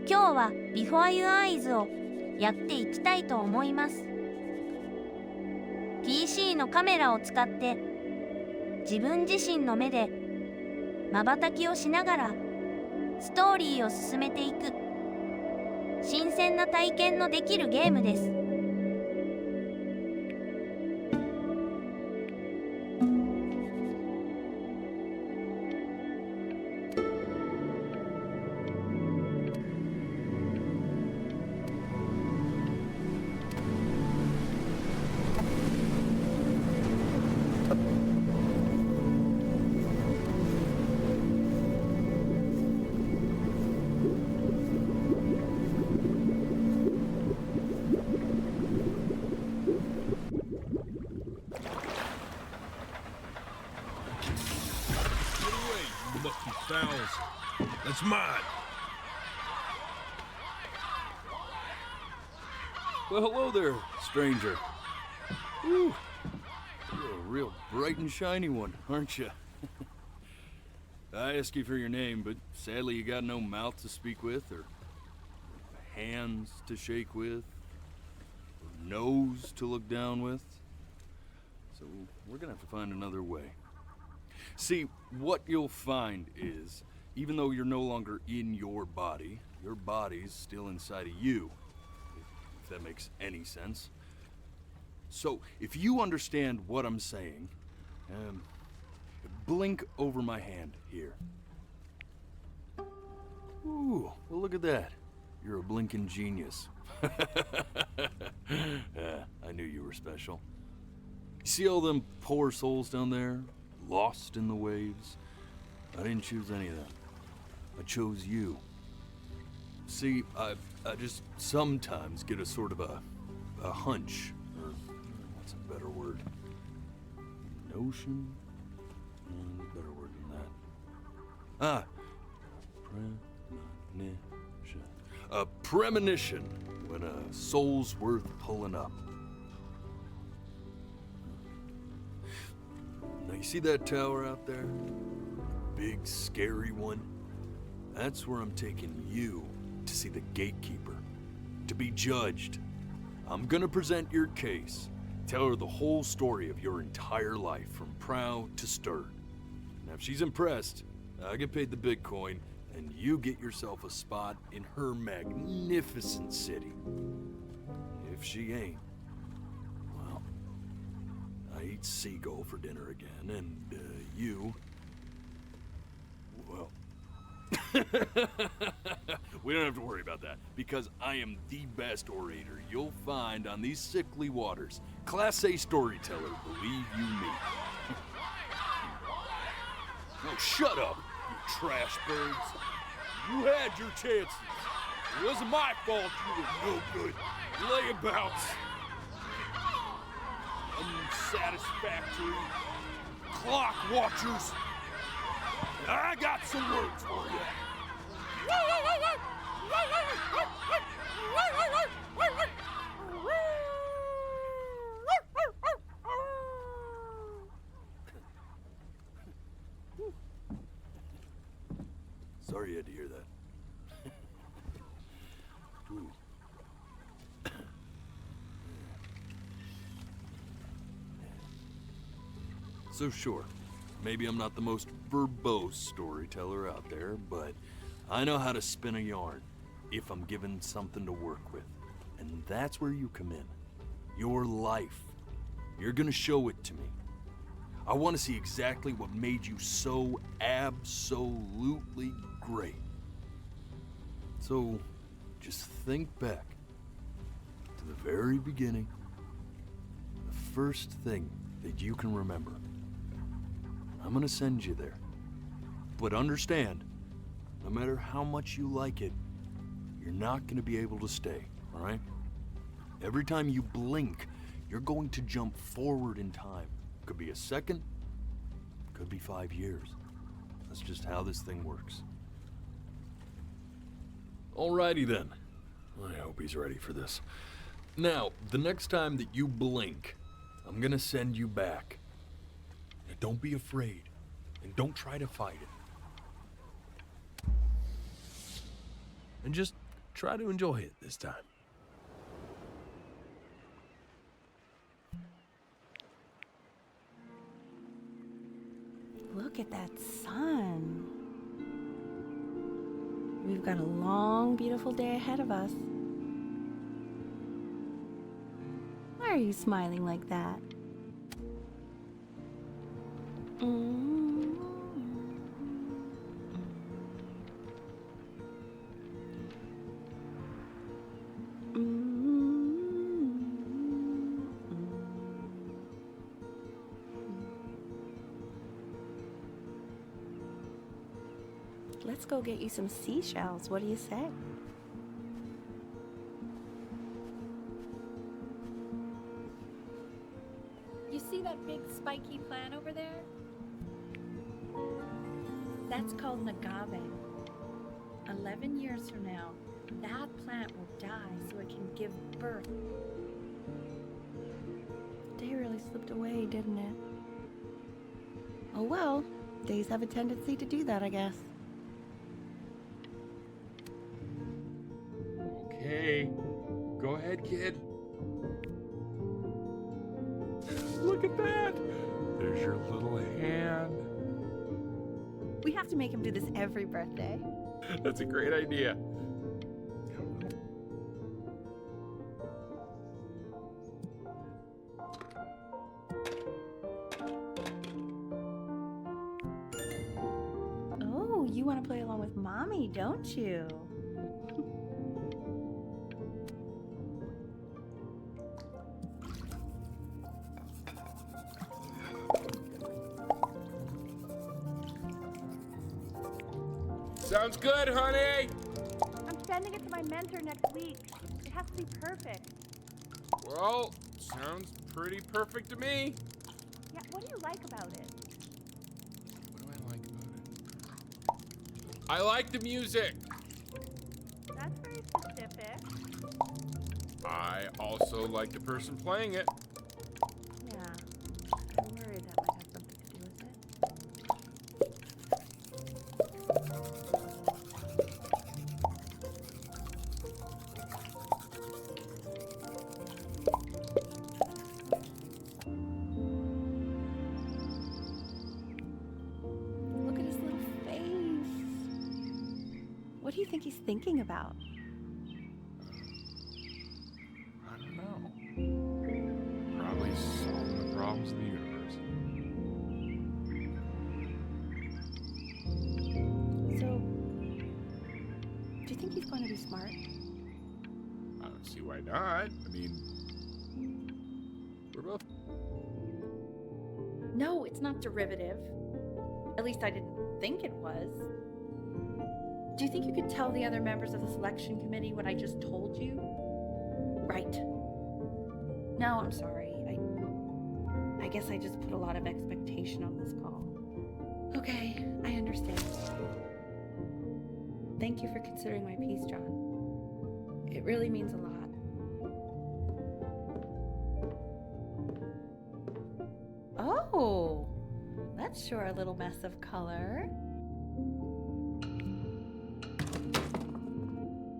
今日は Before Your Eyes をやっていきたいと思います。 PC のカメラを使って自分自身の目で瞬きをしながらストーリーを進めていく新鮮な体験のできるゲームです。That's mine. Well, hello there, stranger. Whew. You're a real bright and shiny one, aren't you? I asked you for your name, but sadly you got no mouth to speak with, or hands to shake with, or nose to look down with. So we're gonna have to find another way. See, what you'll find is, even though you're no longer in your body's still inside of you, if that makes any sense. So, if you understand what I'm saying, blink over my hand here. Ooh, well look at that. You're a blinking genius. I knew you were special. See all them poor souls down there, lost in the waves? I didn't choose any of them. I chose you. See, I just sometimes get a sort of a hunch, or what's a better word? Notion? Better word than that. Premonition. A premonition when a soul's worth pulling up. Now you see that tower out there? Big, scary one? That's where I'm taking you to see the gatekeeper, to be judged. I'm gonna present your case, tell her the whole story of your entire life, from prow to stern. Now if she's impressed, I get paid the Bitcoin, and you get yourself a spot in her magnificent city. If she ain't, well, I eat seagull for dinner again, and you, well, we don't have to worry about that, because I am the best orator you'll find on these sickly waters. Class A storyteller, believe you me. Oh, shut up, you trash birds. You had your chances. It wasn't my fault you were no good. Layabouts. Unsatisfactory clock watchers. I got some words for you. Sorry you had to hear that. Ooh. So sure, maybe I'm not the most verbose storyteller out there, but I know how to spin a yarn if I'm given something to work with. And that's where you come in. Your life. You're gonna show it to me. I want to see exactly what made you so absolutely great. So, just think back to the very beginning, the first thing that you can remember. I'm gonna send you there. But understand, no matter how much you like it, you're not gonna be able to stay, all right? Every time you blink, you're going to jump forward in time. Could be a second, could be 5 years. That's just how this thing works. Alrighty then. I hope he's ready for this. Now, the next time that you blink, I'm gonna send you back. Now, don't be afraid, and don't try to fight it. And just try to enjoy it this time. Look at that sun. We've got a long, beautiful day ahead of us. Why are you smiling like that? Let's go get you some seashells. What do you say? You see that big spiky plant over there? That's called an agave. 11 years from now, that plant will die so it can give birth. The day really slipped away, didn't it? Oh well, days have a tendency to do that, I guess. Okay, go ahead, kid. Look at that! There's your little hand. We have to make him do this every birthday. That's a great idea. Oh, you want to play along with Mommy, don't you? Sounds good, honey! I'm sending it to my mentor next week. It has to be perfect. Well, sounds pretty perfect to me. Yeah, what do you like about it? What do I like about it? I like the music. That's very specific. I also like the person playing it. Yeah, I'm worried that might have something to do with it. Look at his little face. What do you think he's thinking about? I don't know. Probably solving the problems of the universe. So, do you think he's going to be smart? I don't see why not. I mean, we're both. No, it's not derivative. At least I didn't think it was. Do you think you could tell the other members of the selection committee what I just told you? Right. No, I'm sorry. I guess I just put a lot of expectation on this call. Okay, I understand. Thank you for considering my piece, John. It really means a lot. Oh, that's sure a little mess of color.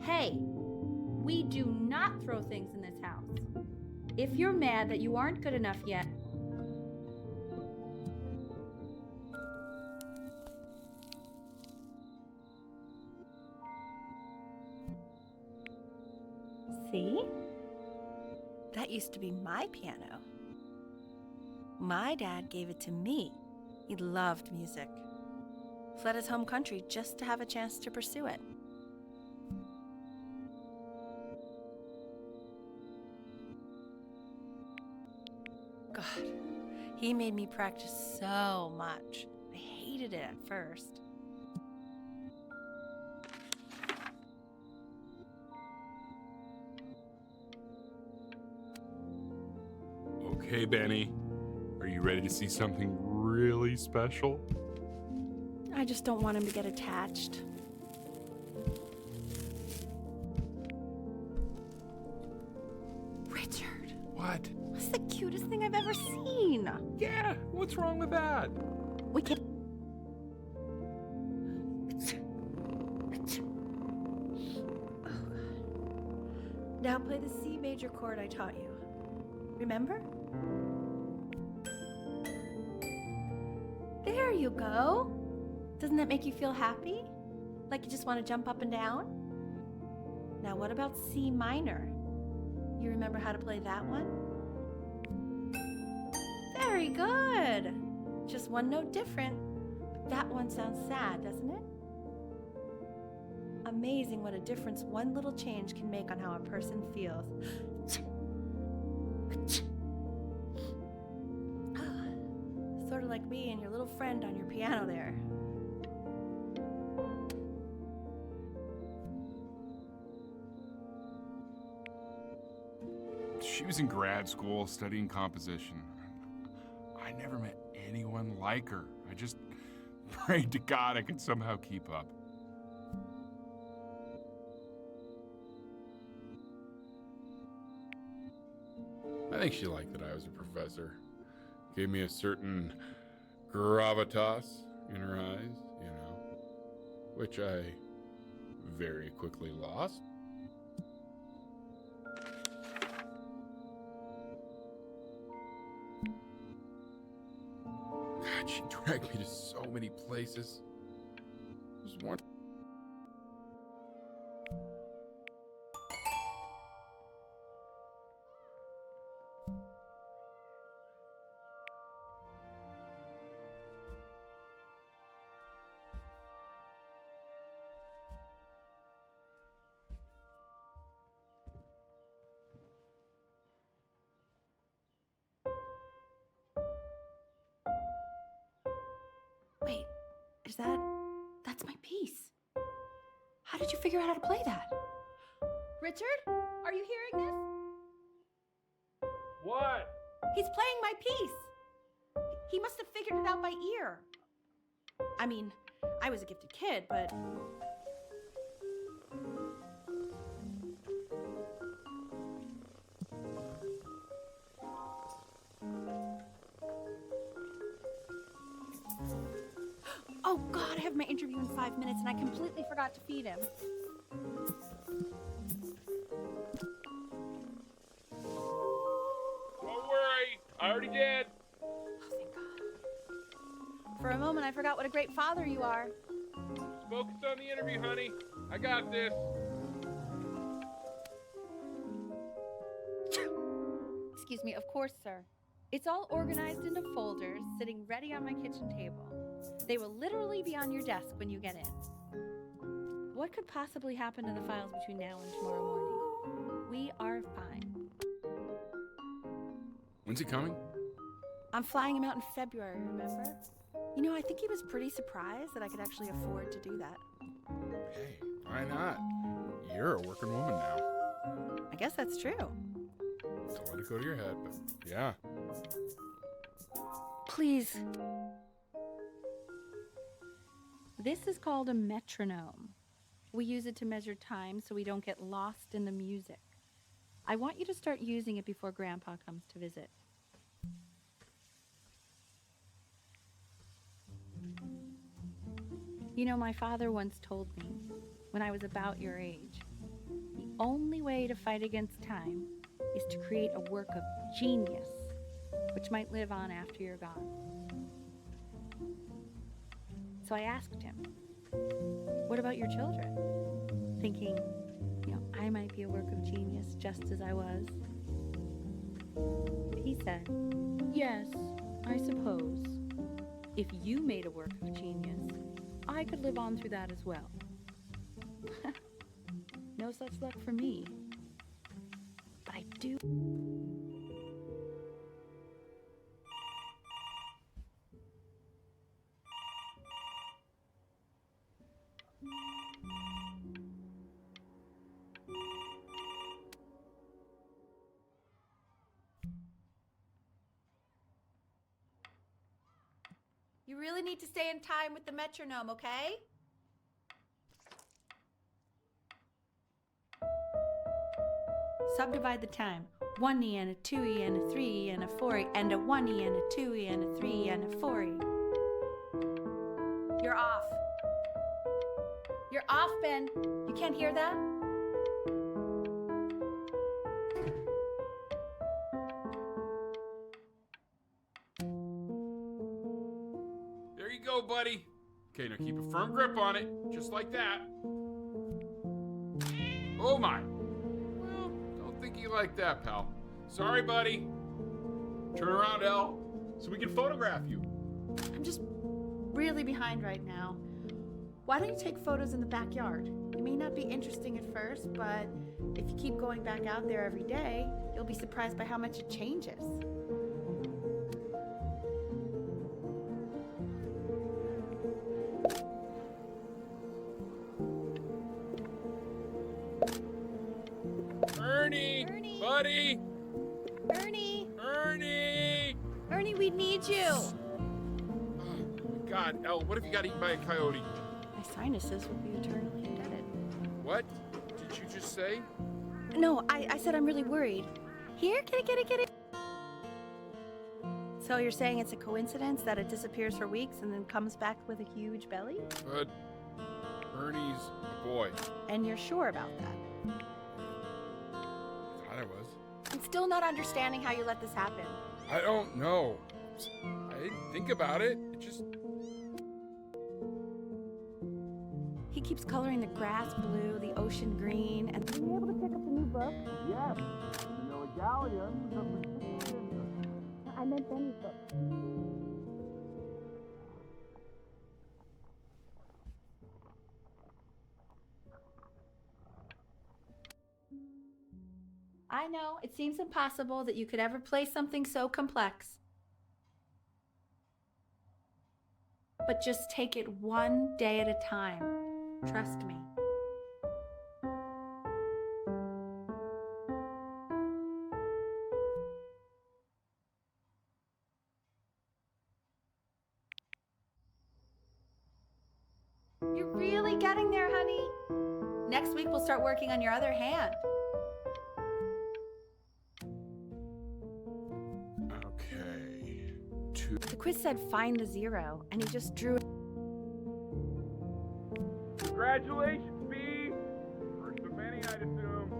Hey, we do not throw things in this house. If you're mad that you aren't good enough yet, See? That used to be my piano. My dad gave it to me. He loved music. Fled his home country just to have a chance to pursue it. God, he made me practice so much. I hated it at first. Okay, Benny. Are you ready to see something really special? I just don't want him to get attached. Richard, What? that's the cutest thing I've ever seen. Yeah, what's wrong with that? We can't. Oh, God. Now play the C major chord I taught you. Remember? There you go. Doesn't that make you feel happy? Like you just want to jump up and down? Now what about C minor? You remember how to play that one? Very good. Just one note different. But that one sounds sad, doesn't it? Amazing what a difference one little change can make on how a person feels. Sort of like me and your little friend on your piano there. She was in grad school studying composition. I never met anyone like her. I just prayed to God I could somehow keep up. I think she liked that I was a professor. Gave me a certain gravitas in her eyes, you know, which I very quickly lost. God, she dragged me to so many places. There was one. Wait, that's my piece. How did you figure out how to play that? Richard, are you hearing this? What? He's playing my piece. He must have figured it out by ear. I mean, I was a gifted kid, but... Oh God, I have my interview in 5 minutes and I completely forgot to feed him. Don't worry, I already did. Oh, thank God. For a moment, I forgot what a great father you are. Focus on the interview, honey. I got this. Excuse me, of course, sir. It's all organized into folders, sitting ready on my kitchen table. They will literally be on your desk when you get in. What could possibly happen to the files between now and tomorrow morning? We are fine. When's he coming? I'm flying him out in February, remember? You know, I think he was pretty surprised that I could actually afford to do that. Hey, why not? You're a working woman now. I guess that's true. Don't let it go to your head, but yeah. Please. This is called a metronome. We use it to measure time so we don't get lost in the music. I want you to start using it before Grandpa comes to visit. You know, my father once told me, when I was about your age, the only way to fight against time is to create a work of genius, which might live on after you're gone. So I asked him, what about your children? Thinking, you know, I might be a work of genius just as I was. He said, yes, I suppose. If you made a work of genius, I could live on through that as well. No such luck for me. But I do. You really need to stay in time with the metronome, okay? Subdivide the time. 1E and a 2E and a 3E and a 4E and a 1E and a 2E and a 3E and a 4E. You're off. You're off, Ben. You can't hear that? you go, buddy. Okay, now keep a firm grip on it, just like that. Oh my. Well, don't think you like that, pal. Sorry, buddy. Turn around, Elle, so we can photograph you. I'm just really behind right now. Why don't you take photos in the backyard? It may not be interesting at first, but if you keep going back out there every day, you'll be surprised by how much it changes. Ernie! Buddy! Ernie! Ernie! We need you! Oh, God, Elle, what if you got eaten by a coyote? My sinuses will be eternally indebted. What did you just say? No, I said I'm really worried. Here, get it. So you're saying it's a coincidence that it disappears for weeks and then comes back with a huge belly? But Ernie's a boy. And you're sure about that? Thought I was. I'm still not understanding how you let this happen. I don't know. I didn't think about it. It just... He keeps coloring the grass blue, the ocean green, and... Were you able to pick up the new book? Yes. You know, a galleon. I meant Benny's book. I know, it seems impossible that you could ever play something so complex. But just take it one day at a time. Trust me. You're really getting there, honey. Next week we'll start working on your other hand. Okay. The quiz said find the zero, and he just drew it. Congratulations, B. First of many, I'd assume.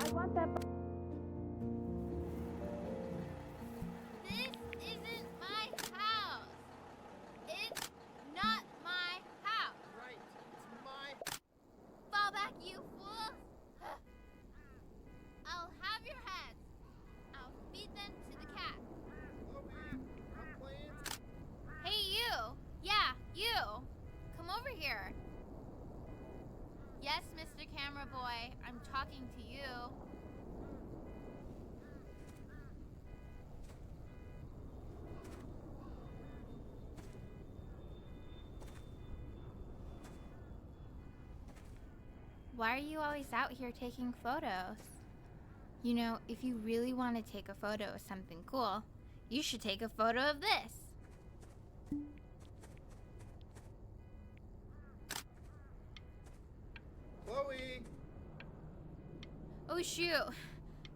I want that. This isn't my house. It's not my house. Right, it's my... Fall back, you fool. I'll have your heads. I'll feed them to the cat. I'm playing... Hey, you. Yeah, you. Come over here. Yes, Mr. Camera Boy, I'm talking to you. Why are you always out here taking photos? You know, if you really want to take a photo of something cool, you should take a photo of this. Chloe! Oh shoot,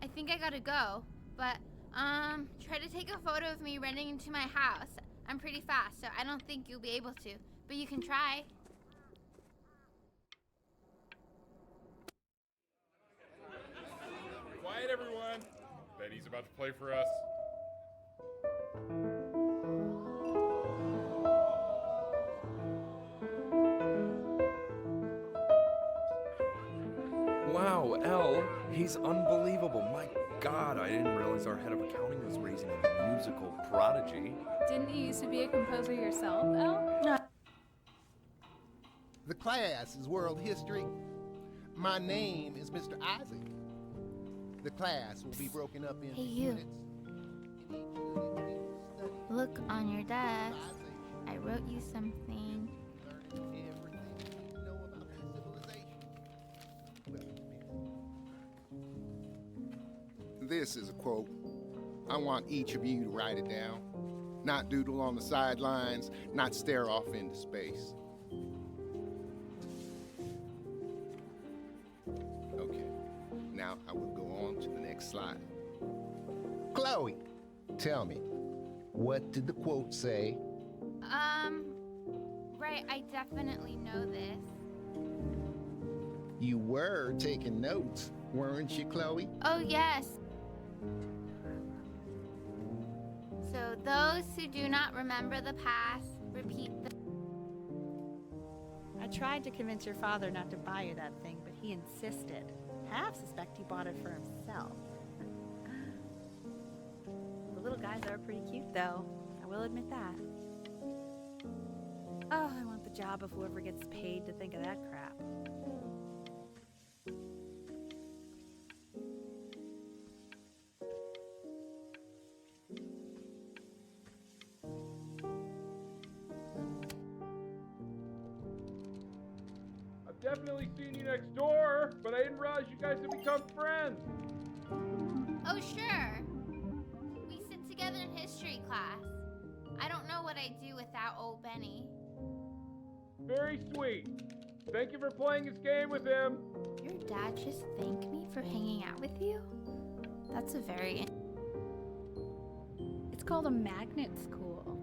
I think I gotta go. But, try to take a photo of me running into my house. I'm pretty fast, so I don't think you'll be able to. But you can try. Quiet, everyone. Benny's about to play for us. Wow, Elle, he's unbelievable. My God, I didn't realize our head of accounting was raising a musical prodigy. Didn't you used to be a composer yourself, Elle? The class is world history. My name is Mr. Isaac. The class will be broken up into Hey, you. units. In each unit, we will study Look on your desk. civilization, I wrote you something. learning everything you need to know about that civilization. This is a quote. I want each of you to write it down. Not doodle on the sidelines, not stare off into space. Okay, now I will go on to the next slide. Chloe, tell me, what did the quote say? Right, I definitely know this. You were taking notes, weren't you, Chloe? Oh, yes. So those who do not remember the past, repeat the... I tried to convince your father not to buy you that thing, but he insisted. Half suspect he bought it for himself. The little guys are pretty cute, though. I will admit that. Oh, I want the job of whoever gets paid to think of that crap. I've definitely seen you next door, but I didn't realize you guys had become friends. Oh, sure. We sit together in history class. I don't know what I'd do without old Benny. Very sweet. Thank you for playing this game with him. Your dad just thanked me for hanging out with you? That's a very... It's called a magnet school.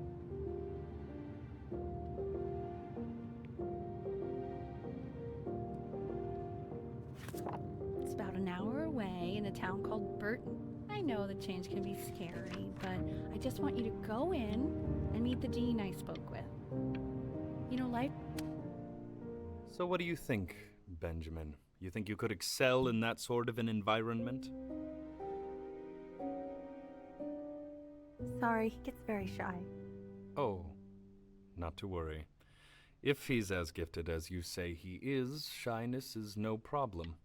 It's about an hour away in a town called Burton. I know the change can be scary, but I just want you to go in and meet the dean I spoke with. You know, life... So what do you think, Benjamin? You think you could excel in that sort of an environment? Sorry, he gets very shy. Oh, not to worry. If he's as gifted as you say he is, shyness is no problem.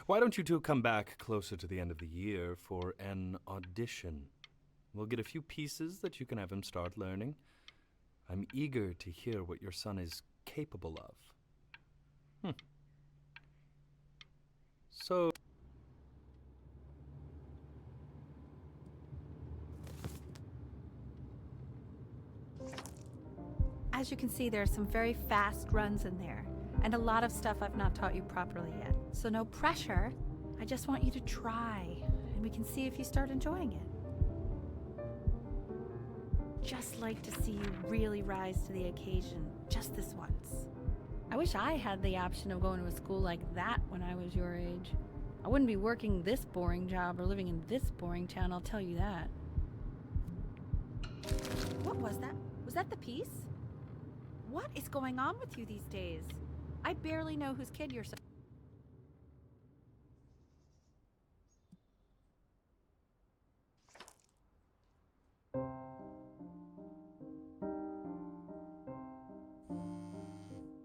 Why don't you two come back closer to the end of the year for an audition? We'll get a few pieces that you can have him start learning. I'm eager to hear what your son is capable of. So... As you can see, there are some very fast runs in there, and a lot of stuff I've not taught you properly yet. So no pressure. I just want you to try, and we can see if you start enjoying it. Just like to see you really rise to the occasion, just this once. I wish I had the option of going to a school like that when I was your age. I wouldn't be working this boring job or living in this boring town, I'll tell you that. What was that? Was that the piece? What is going on with you these days? I barely know whose kid you're...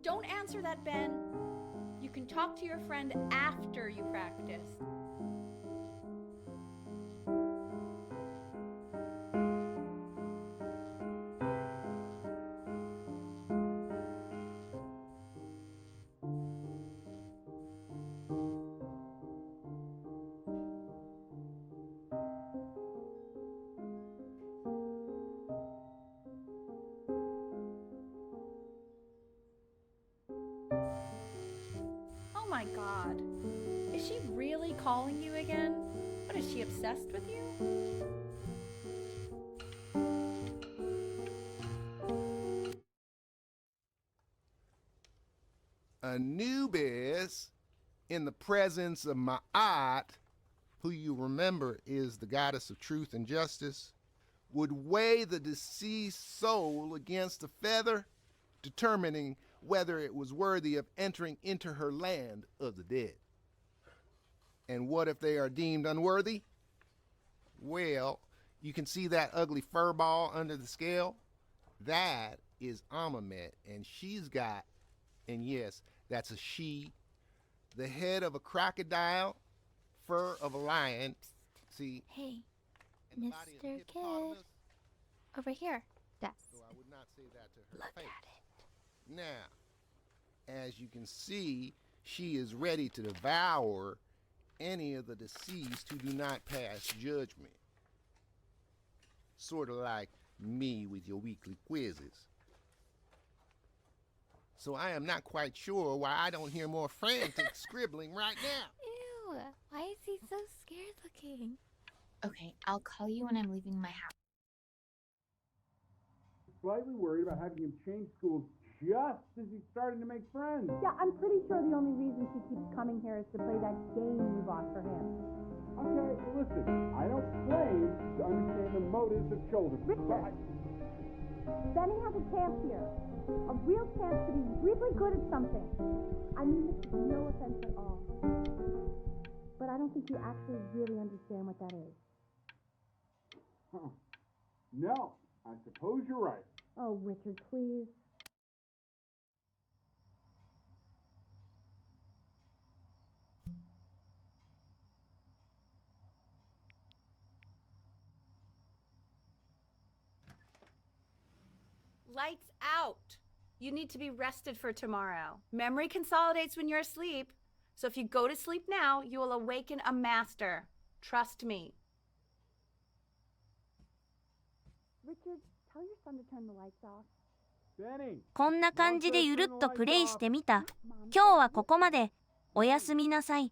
Don't answer that, Ben. You can talk to your friend after you practice. Oh my God. Is she really calling you again? What, is she obsessed with you? Anubis, in the presence of Ma'at, who you remember is the goddess of truth and justice, would weigh the deceased soul against a feather, determining whether it was worthy of entering into her land of the dead. And what if they are deemed unworthy? Well, you can see that ugly fur ball under the scale? That is Amamet, and she's got, and yes, that's a she, the head of a crocodile, fur of a lion. See? Hey, and the body of a Mr. hippopotamus. Kid. Over here. Desk. So I would not say that to her Look face. at it. Now, as you can see, she is ready to devour any of the deceased who do not pass judgment. Sort of like me with your weekly quizzes. So I am not quite sure why I don't hear more frantic scribbling right now. Ew, why is he so scared looking? Okay, I'll call you when I'm leaving my house. Slightly worried about having him change schools just as he's starting to make friends. Yeah, I'm pretty sure the only reason she keeps coming here is to play that game you bought for him. Okay, listen, I don't claim to understand the motives of children. Richard, Benny has a chance here. A real chance to be really good at something. I mean this is no offense at all. But I don't think you actually really understand what that is. Huh. No, I suppose you're right. Oh, Richard, please. Lights out. You need to be rested for tomorrow. Memory consolidates when you're asleep. So if you go to sleep now, you will awaken a master. Trust me. Richard, tell your son to turn the lights off. Benny! こんな感じでゆるっとプレイしてみた。今日はここまで。おやすみなさい。